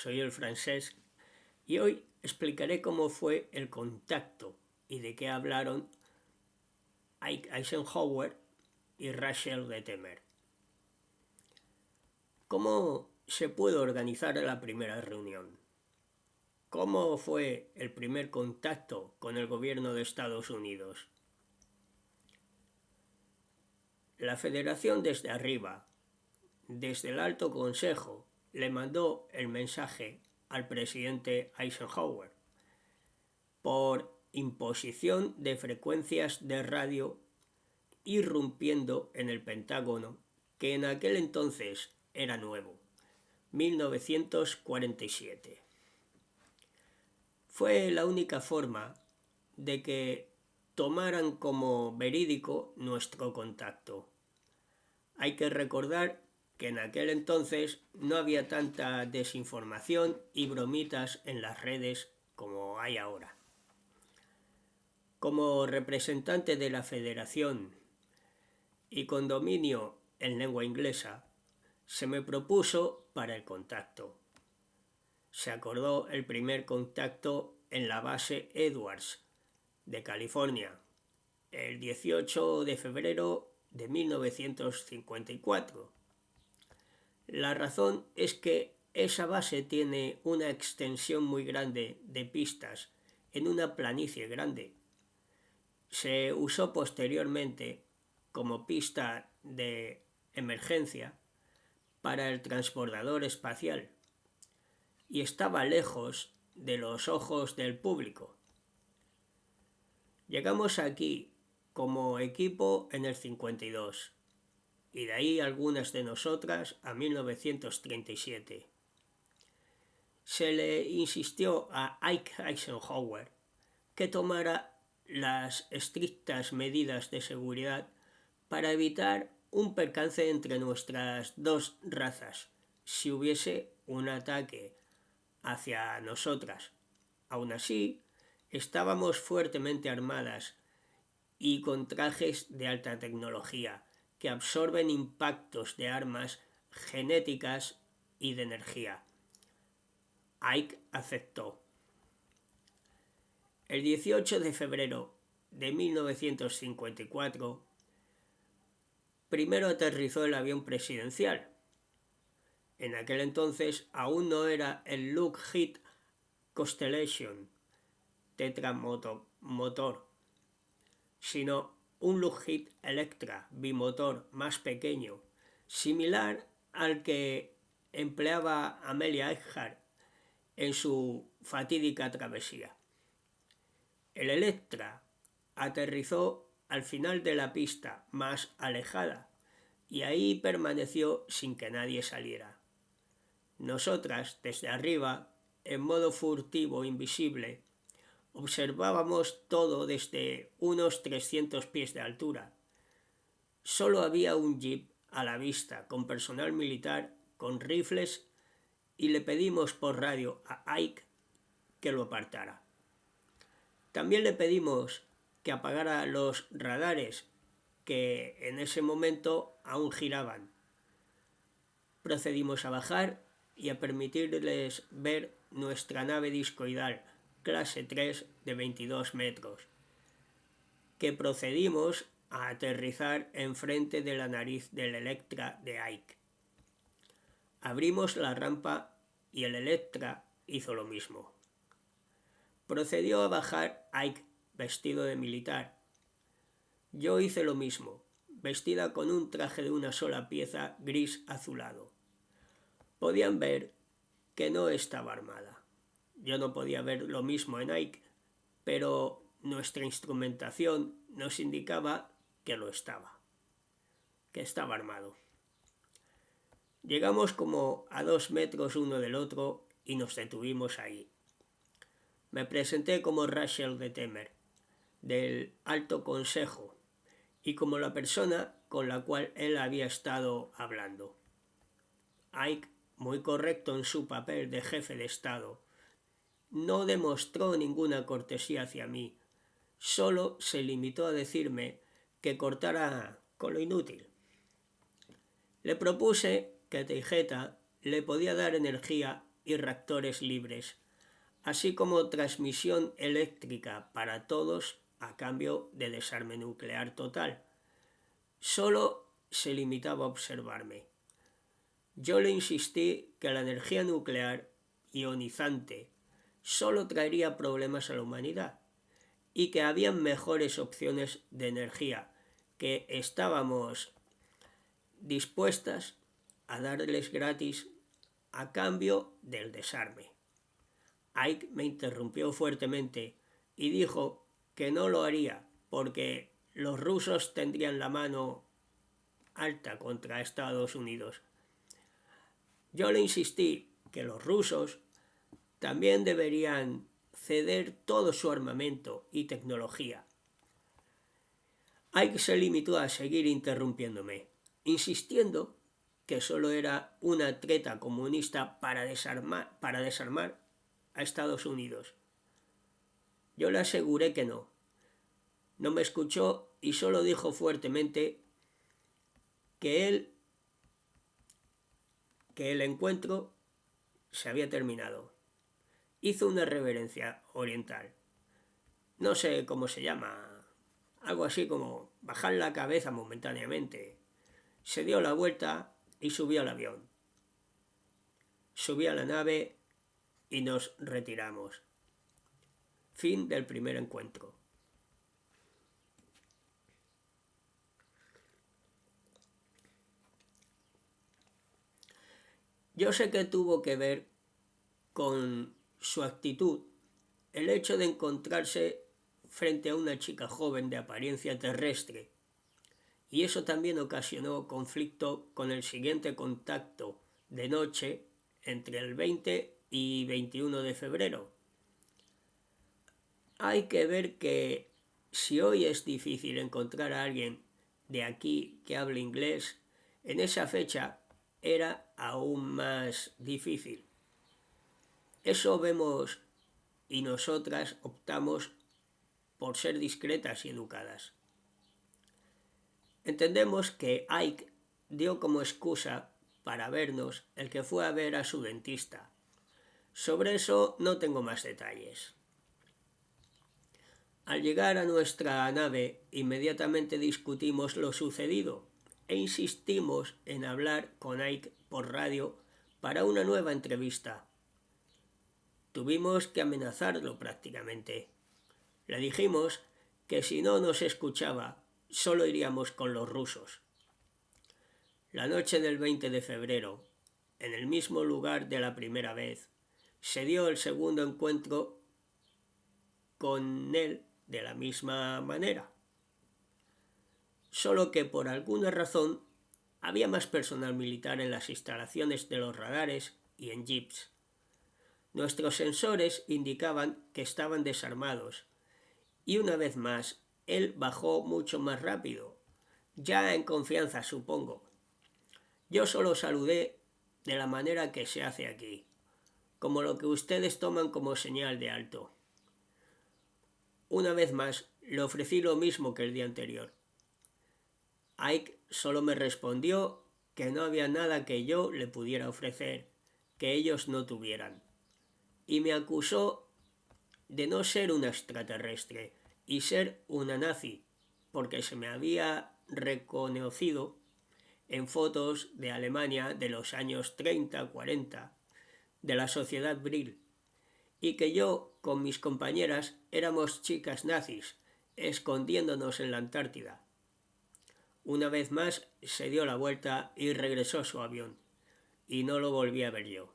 soy el Francesc y hoy explicaré cómo fue el contacto y de qué hablaron Ike Eisenhower y Rachel Detemer. ¿Cómo se pudo organizar la primera reunión? ¿Cómo fue el primer contacto con el gobierno de Estados Unidos? La Federación desde arriba, desde el Alto Consejo, le mandó el mensaje al presidente Eisenhower por imposición de frecuencias de radio irrumpiendo en el Pentágono, que en aquel entonces era nuevo, 1947. Fue la única forma de que tomaran como verídico nuestro contacto. Hay que recordar que en aquel entonces no había tanta desinformación y bromitas en las redes como hay ahora. Como representante de la Federación y con dominio en lengua inglesa, se me propuso para el contacto. Se acordó el primer contacto en la base Edwards de California, el 18 de febrero de 1954. La razón es que esa base tiene una extensión muy grande de pistas en una planicie grande. Se usó posteriormente como pista de emergencia para el transbordador espacial y estaba lejos de los ojos del público. Llegamos aquí como equipo en el 52 y de ahí algunas de nosotras a 1937. Se le insistió a Ike Eisenhower que tomara las estrictas medidas de seguridad para evitar un percance entre nuestras dos razas si hubiese un ataque hacia nosotras. Aún así, estábamos fuertemente armadas y con trajes de alta tecnología que absorben impactos de armas genéticas y de energía. Ike aceptó. El 18 de febrero de 1954, primero aterrizó el avión presidencial. En aquel entonces aún no era el Lockheed Constellation tetramotor, sino un Lockheed Electra bimotor más pequeño, similar al que empleaba Amelia Earhart en su fatídica travesía. El Electra aterrizó al final de la pista más alejada y ahí permaneció sin que nadie saliera. Nosotras, desde arriba, en modo furtivo invisible, observábamos todo desde unos 300 pies de altura. Solo había un jeep a la vista con personal militar con rifles y le pedimos por radio a Ike que lo apartara. También le pedimos que apagara los radares que en ese momento aún giraban. Procedimos a bajar y a permitirles ver nuestra nave discoidal clase 3 de 22 metros, que procedimos a aterrizar enfrente de la nariz del Electra de Ike. Abrimos la rampa y el Electra hizo lo mismo. Procedió a bajar Ike vestido de militar. Yo hice lo mismo, vestida con un traje de una sola pieza gris azulado. Podían ver que no estaba armada. Yo no podía ver lo mismo en Ike, pero nuestra instrumentación nos indicaba que lo estaba, que estaba armado. Llegamos como a 2 metros uno del otro y nos detuvimos ahí. Me presenté como Rachel Detemer, del Alto Consejo, y como la persona con la cual él había estado hablando. Ike, muy correcto en su papel de jefe de Estado, no demostró ninguna cortesía hacia mí, solo se limitó a decirme que cortara con lo inútil. Le propuse que Tejeta le podía dar energía y reactores libres, así como transmisión eléctrica para todos a cambio de desarme nuclear total. Solo se limitaba a observarme. Yo le insistí que la energía nuclear ionizante solo traería problemas a la humanidad y que había mejores opciones de energía que estábamos dispuestas a darles gratis a cambio del desarme. Ike me interrumpió fuertemente y dijo que no lo haría porque los rusos tendrían la mano alta contra Estados Unidos. Yo le insistí que los rusos también deberían ceder todo su armamento y tecnología. Ike se limitó a seguir interrumpiéndome, insistiendo que solo era una treta comunista para desarmar a Estados Unidos. Yo le aseguré que no. No me escuchó y solo dijo fuertemente que el encuentro se había terminado. Hizo una reverencia oriental. No sé cómo se llama. Algo así como bajar la cabeza momentáneamente. Se dio la vuelta y subió al avión. Subí a la nave y nos retiramos. Fin del primer encuentro. Yo sé que tuvo que ver con su actitud el hecho de encontrarse frente a una chica joven de apariencia terrestre, y eso también ocasionó conflicto con el siguiente contacto de noche entre el 20 y 21 de febrero. Hay que ver que si hoy es difícil encontrar a alguien de aquí que hable inglés, en esa fecha era aún más difícil. Eso vemos y nosotras optamos por ser discretas y educadas. Entendemos que Ike dio como excusa para vernos el que fue a ver a su dentista. Sobre eso no tengo más detalles. Al llegar a nuestra nave, inmediatamente discutimos lo sucedido e insistimos en hablar con Ike por radio para una nueva entrevista. Tuvimos que amenazarlo prácticamente. Le dijimos que si no nos escuchaba, solo iríamos con los rusos. La noche del 20 de febrero, en el mismo lugar de la primera vez, se dio el segundo encuentro con él de la misma manera. Solo que por alguna razón había más personal militar en las instalaciones de los radares y en jeeps. Nuestros sensores indicaban que estaban desarmados y una vez más él bajó mucho más rápido, ya en confianza supongo. Yo solo saludé de la manera que se hace aquí, como lo que ustedes toman como señal de alto. Una vez más le ofrecí lo mismo que el día anterior. Ike solo me respondió que no había nada que yo le pudiera ofrecer que ellos no tuvieran, y me acusó de no ser una extraterrestre y ser una nazi, porque se me había reconocido en fotos de Alemania de los años 30-40 de la sociedad Brill, y que yo con mis compañeras éramos chicas nazis escondiéndonos en la Antártida. Una vez más se dio la vuelta y regresó a su avión, y no lo volví a ver yo.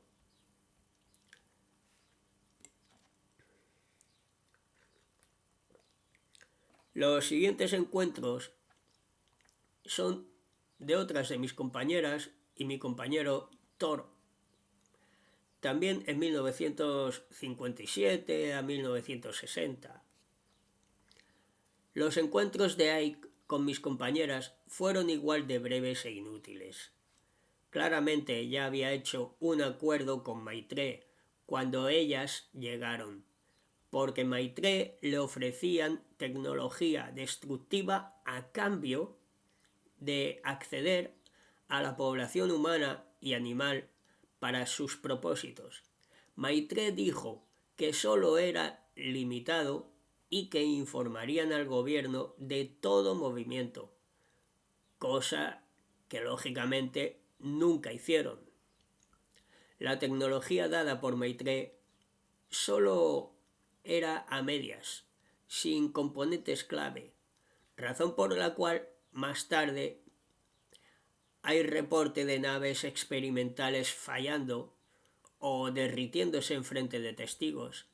Los siguientes encuentros son de otras de mis compañeras y mi compañero Thor, también en 1957 a 1960. Los encuentros de Ike con mis compañeras fueron igual de breves e inútiles. Claramente ya había hecho un acuerdo con Maitré cuando ellas llegaron, porque Maitré le ofrecían tecnología destructiva a cambio de acceder a la población humana y animal para sus propósitos. Maitré dijo que solo era limitado y que informarían al gobierno de todo movimiento, cosa que lógicamente nunca hicieron. La tecnología dada por Maitré solo era a medias, sin componentes clave, razón por la cual más tarde hay reporte de naves experimentales fallando o derritiéndose en frente de testigos.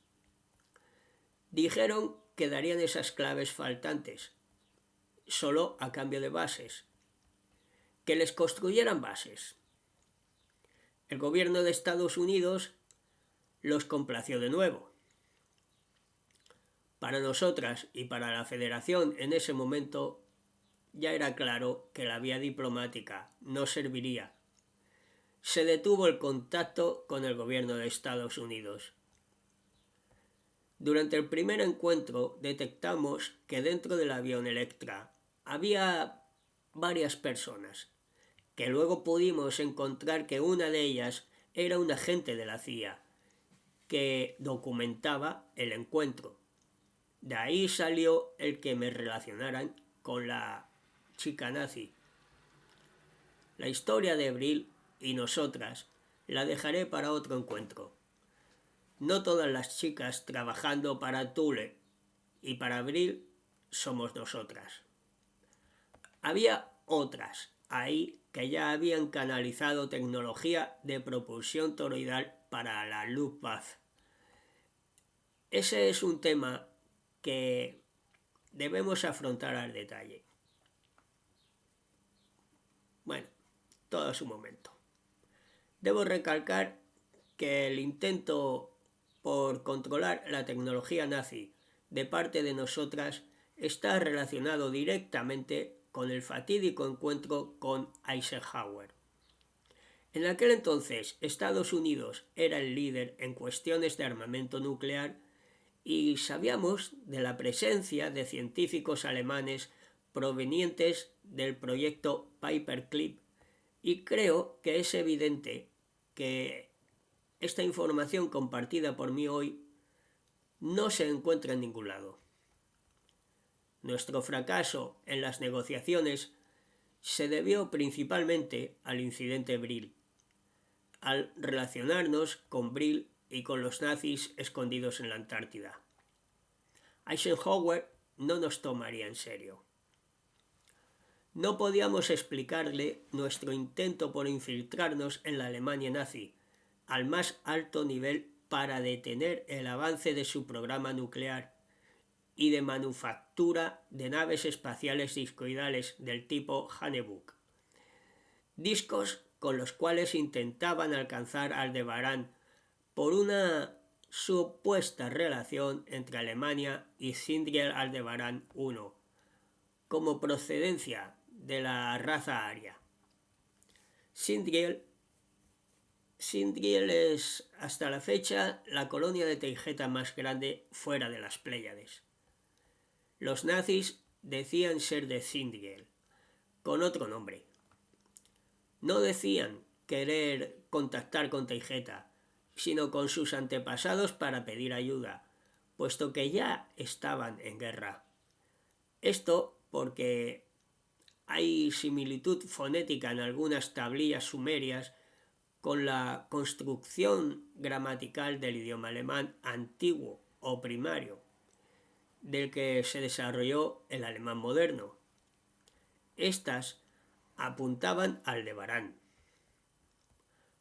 Dijeron que darían esas claves faltantes, solo a cambio de bases, que les construyeran bases. El gobierno de Estados Unidos los complació de nuevo. Para nosotras y para la Federación en ese momento ya era claro que la vía diplomática no serviría. Se detuvo el contacto con el gobierno de Estados Unidos. Durante el primer encuentro detectamos que dentro del avión Electra había varias personas, que luego pudimos encontrar que una de ellas era un agente de la CIA, que documentaba el encuentro. De ahí salió el que me relacionaran con la chica nazi. La historia de Brill y nosotras la dejaré para otro encuentro. No todas las chicas trabajando para Thule y para Brill somos nosotras. Había otras ahí que ya habían canalizado tecnología de propulsión toroidal para la Luftwaffe. Ese es un tema que debemos afrontar al detalle. Bueno, todo a su momento. Debo recalcar que el intento por controlar la tecnología nazi de parte de nosotras está relacionado directamente con el fatídico encuentro con Eisenhower. En aquel entonces, Estados Unidos era el líder en cuestiones de armamento nuclear y sabíamos de la presencia de científicos alemanes provenientes del proyecto Paperclip, y creo que es evidente que esta información compartida por mí hoy no se encuentra en ningún lado. Nuestro fracaso en las negociaciones se debió principalmente al incidente Brill, al relacionarnos con Brill y con los nazis escondidos en la Antártida. Eisenhower no nos tomaría en serio. No podíamos explicarle nuestro intento por infiltrarnos en la Alemania nazi al más alto nivel para detener el avance de su programa nuclear y de manufactura de naves espaciales discoidales del tipo Hanebück, discos con los cuales intentaban alcanzar Aldebarán por una supuesta relación entre Alemania y Sindriel Aldebarán I, como procedencia de la raza aria. Sindriel es hasta la fecha la colonia de Teigeta más grande fuera de las Pléyades. Los nazis decían ser de Sindriel, con otro nombre. No decían querer contactar con Teigeta, sino con sus antepasados para pedir ayuda, puesto que ya estaban en guerra. Esto porque hay similitud fonética en algunas tablillas sumerias con la construcción gramatical del idioma alemán antiguo o primario, del que se desarrolló el alemán moderno. Estas apuntaban al Aldebarán.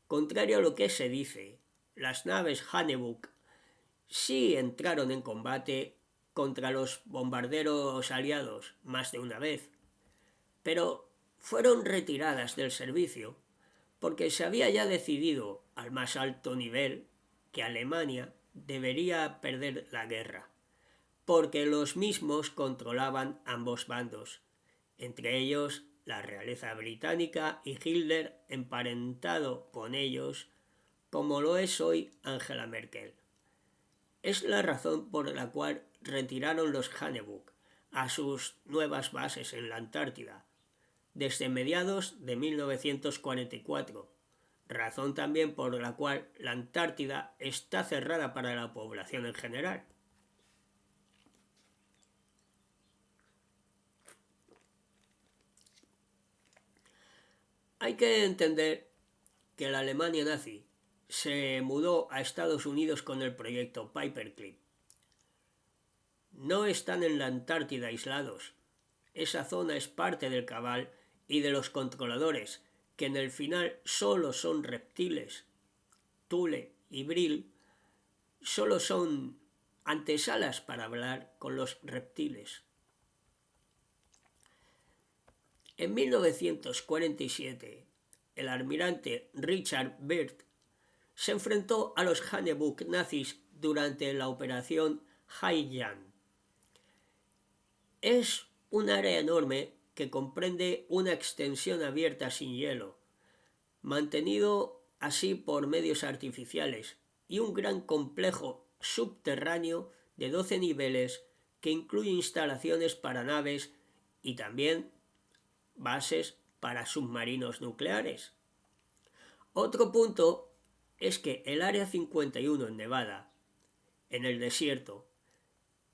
Contrario a lo que se dice, las naves Hanebück sí entraron en combate contra los bombarderos aliados más de una vez, pero fueron retiradas del servicio porque se había ya decidido al más alto nivel que Alemania debería perder la guerra, porque los mismos controlaban ambos bandos, entre ellos la realeza británica y Hitler emparentado con ellos, como lo es hoy Angela Merkel. Es la razón por la cual retiraron los Hanebück a sus nuevas bases en la Antártida, desde mediados de 1944, razón también por la cual la Antártida está cerrada para la población en general. Hay que entender que la Alemania nazi se mudó a Estados Unidos con el proyecto Paperclip. No están en la Antártida aislados. Esa zona es parte del cabal y de los controladores, que en el final solo son reptiles. Thule y Brill solo son antesalas para hablar con los reptiles. En 1947, el almirante Richard Byrd se enfrentó a los Hannebuch nazis durante la operación Haiyan. Es un área enorme que comprende una extensión abierta sin hielo, mantenido así por medios artificiales, y un gran complejo subterráneo de 12 niveles que incluye instalaciones para naves y también bases para submarinos nucleares. Otro punto es que el Área 51 en Nevada, en el desierto,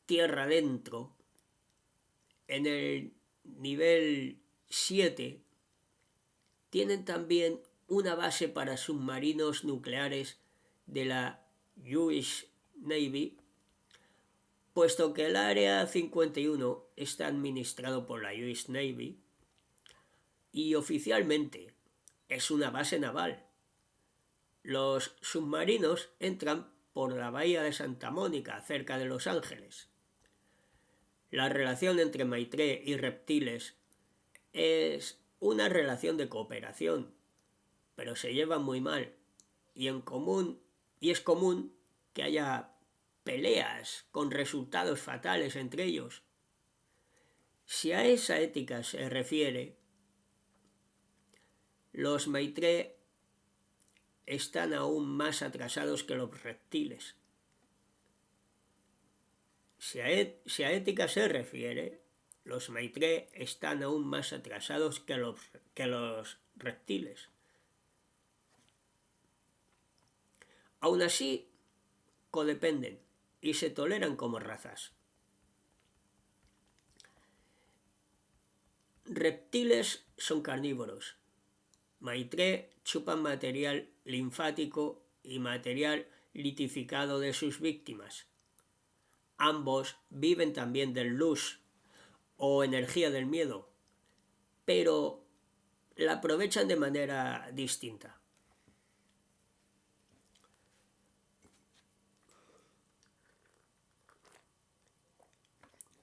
tierra adentro, en el nivel 7, tienen también una base para submarinos nucleares de la US Navy, puesto que el Área 51 está administrado por la US Navy y oficialmente es una base naval. Los submarinos entran por la bahía de Santa Mónica, cerca de Los Ángeles. La relación entre Maitré y reptiles es una relación de cooperación, pero se llevan muy mal y es común que haya peleas con resultados fatales entre ellos. Si a esa ética se refiere, los Maitré están aún más atrasados que los reptiles. Si a ética se refiere, los Maitré están aún más atrasados que los reptiles. Aún así, codependen y se toleran como razas. Reptiles son carnívoros. Maitré chupan material linfático y material litificado de sus víctimas. Ambos viven también del luz o energía del miedo, pero la aprovechan de manera distinta.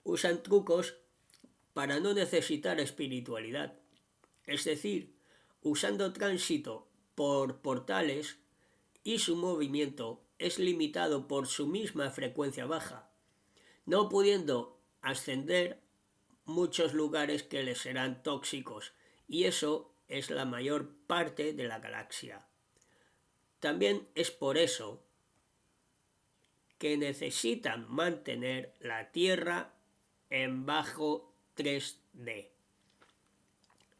Usan trucos para no necesitar espiritualidad, es decir, usando tránsito por portales, y su movimiento es limitado por su misma frecuencia baja, no pudiendo ascender muchos lugares que les serán tóxicos, y eso es la mayor parte de la galaxia. También es por eso que necesitan mantener la Tierra en bajo 3D.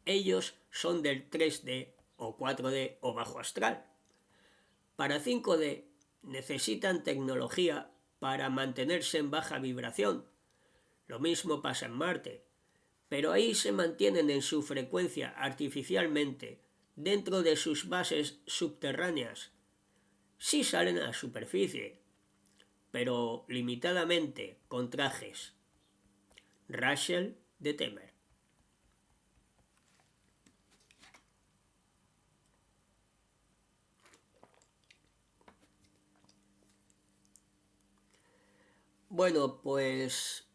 Ellos son del 3D o 4D o bajo astral. Para 5D necesitan tecnología para mantenerse en baja vibración. Lo mismo pasa en Marte, pero ahí se mantienen en su frecuencia artificialmente dentro de sus bases subterráneas. Sí salen a la superficie, pero limitadamente con trajes. Rachel de Temer. Bueno, pues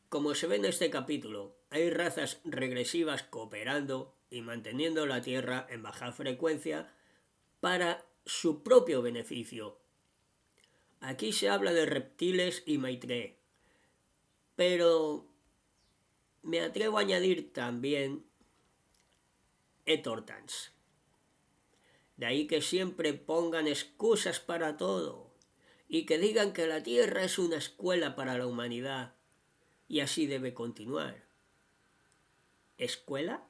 como se ve en este capítulo, hay razas regresivas cooperando y manteniendo la Tierra en baja frecuencia para su propio beneficio. Aquí se habla de reptiles y Maitré, pero me atrevo a añadir también Etortans. De ahí que siempre pongan excusas para todo y que digan que la Tierra es una escuela para la humanidad y así debe continuar. ¿Escuela?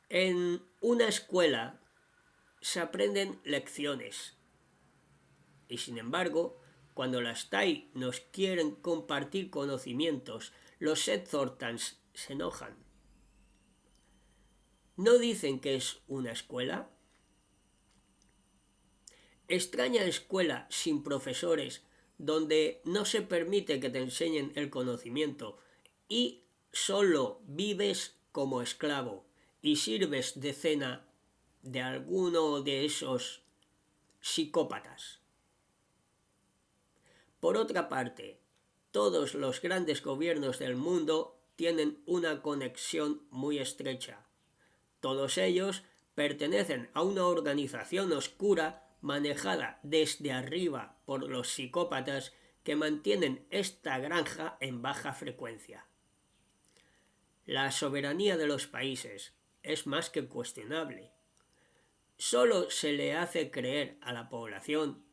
En una escuela se aprenden lecciones y sin embargo, cuando las TAI nos quieren compartir conocimientos, los Ed Thorntons se enojan. ¿No dicen que es una escuela? Extraña escuela sin profesores donde no se permite que te enseñen el conocimiento y solo vives como esclavo y sirves de cena de alguno de esos psicópatas. Por otra parte, todos los grandes gobiernos del mundo tienen una conexión muy estrecha. Todos ellos pertenecen a una organización oscura manejada desde arriba por los psicópatas que mantienen esta granja en baja frecuencia. La soberanía de los países es más que cuestionable. Solo se le hace creer a la población,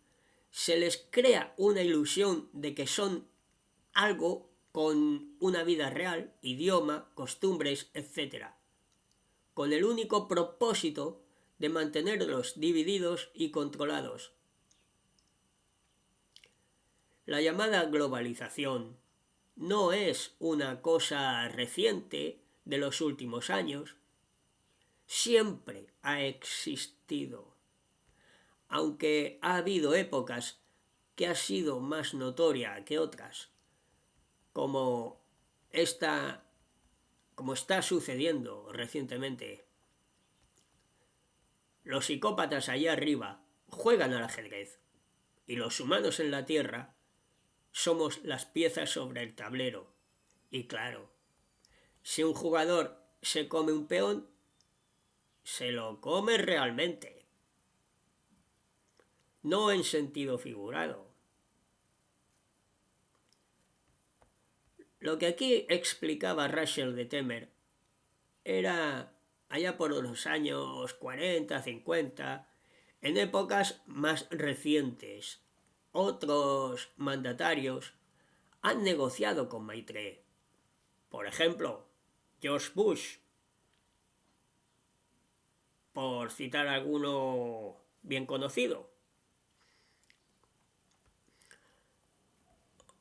se les crea una ilusión de que son algo con una vida real, idioma, costumbres, etc., con el único propósito de mantenerlos divididos y controlados. La llamada globalización no es una cosa reciente de los últimos años, siempre ha existido, aunque ha habido épocas que ha sido más notoria que otras, como está sucediendo recientemente. Los psicópatas allá arriba juegan al ajedrez y los humanos en la Tierra somos las piezas sobre el tablero. Y claro, si un jugador se come un peón, se lo come realmente, no en sentido figurado. Lo que aquí explicaba Rachel de Temer era allá por los años 40, 50, en épocas más recientes. Otros mandatarios han negociado con Maitreya. Por ejemplo, George Bush, por citar alguno bien conocido.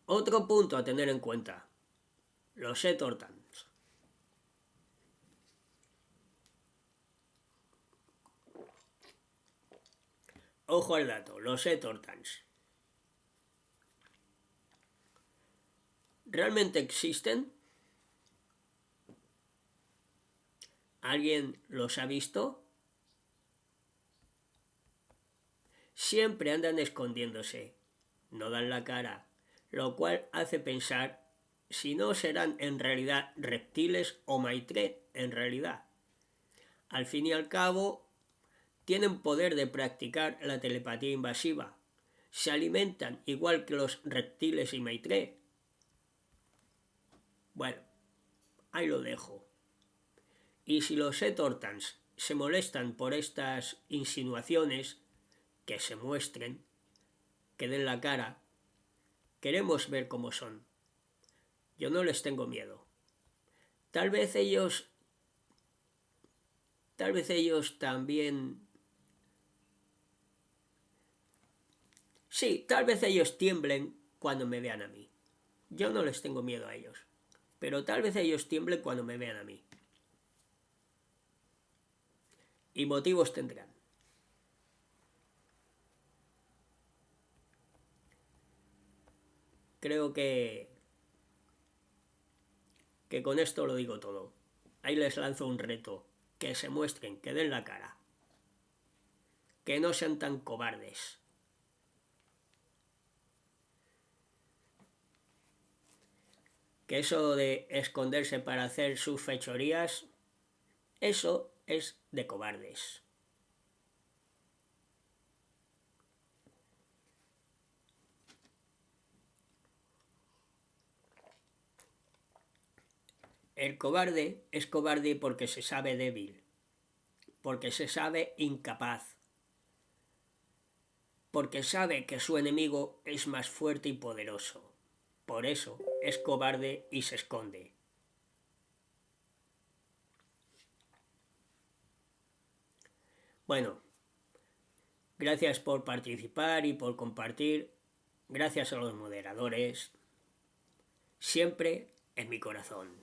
Otro punto a tener en cuenta, los Ed Thorntons. Ojo al dato, los Ed Thorntons. ¿Realmente existen? ¿Alguien los ha visto? Siempre andan escondiéndose, no dan la cara, lo cual hace pensar si no serán en realidad reptiles o Maitreya en realidad. Al fin y al cabo, tienen poder de practicar la telepatía invasiva. Se alimentan igual que los reptiles y Maitreya. Bueno, ahí lo dejo. Y si los Ed Thorntons se molestan por estas insinuaciones, que se muestren, que den la cara, queremos ver cómo son. Yo no les tengo miedo. Tal vez ellos también... Sí, tal vez ellos tiemblen cuando me vean a mí. Yo no les tengo miedo a ellos, pero tal vez ellos tiemblen cuando me vean a mí. Y motivos tendrán. Creo que con esto lo digo todo. Ahí les lanzo un reto. Que se muestren, que den la cara. Que no sean tan cobardes. Que eso de esconderse para hacer sus fechorías, eso es de cobardes. El cobarde es cobarde porque se sabe débil, porque se sabe incapaz, porque sabe que su enemigo es más fuerte y poderoso. Por eso es cobarde y se esconde. Bueno, gracias por participar y por compartir. Gracias a los moderadores. Siempre en mi corazón.